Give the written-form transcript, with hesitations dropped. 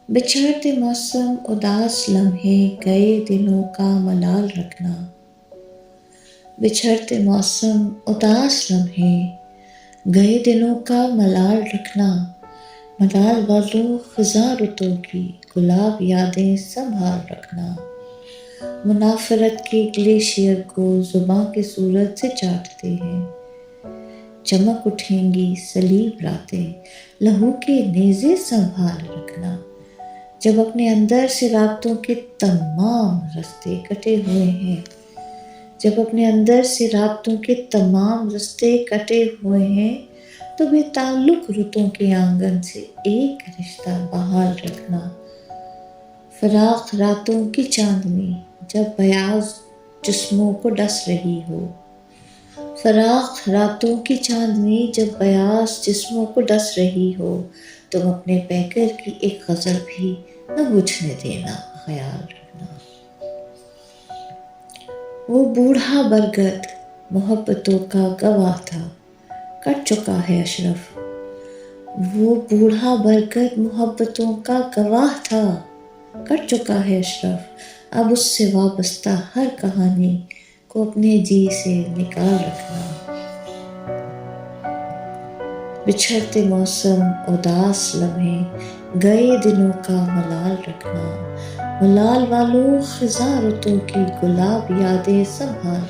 بچھڑتے موسم اداس لمحے گئے دلوں کا ملال رکھنا، بچھڑتے موسم اداس لمحے گئے دلوں کا ملال رکھنا، ملال والوں خزاں رتوں کی گلاب یادیں سنبھال رکھنا، منافرت کے گلیشیئر کو زباں کی صورت سے چاٹتے ہیں، چمک اٹھیں گی صلیب راتیں لہو کے نیزے سنبھال رکھنا، جب اپنے اندر سے رابطوں کے تمام رستے کٹے ہوئے ہیں، جب اپنے اندر سے رابطوں کے تمام رستے کٹے ہوئے ہیں تو بے تعلق رتوں کے آنگن سے ایک رشتہ بحال رکھنا، فراق راتوں کی چاندنی جب بیاض جسموں کو ڈس رہی ہو، فراق راتوں کی چاندنی جب بیاض جسموں کو ڈس رہی ہو، تم اپنے پیکر کی ایک غزل بھی نہ بجھنے دینا، خیال رکھنا۔ وہ بوڑھا برگد محبتوں کا گواہ تھا، کٹ چکا ہے اشرف، وہ بوڑھا برگد محبتوں کا گواہ تھا، کٹ چکا ہے اشرف، اب اس سے وابستہ ہر کہانی کو اپنے جی سے نکال رکھنا، بچھڑتے موسم اداس لمحے گئے دلوں کا ملال رکھنا، ملال والوں خزاں رتوں کی گلاب یادیں سنبھال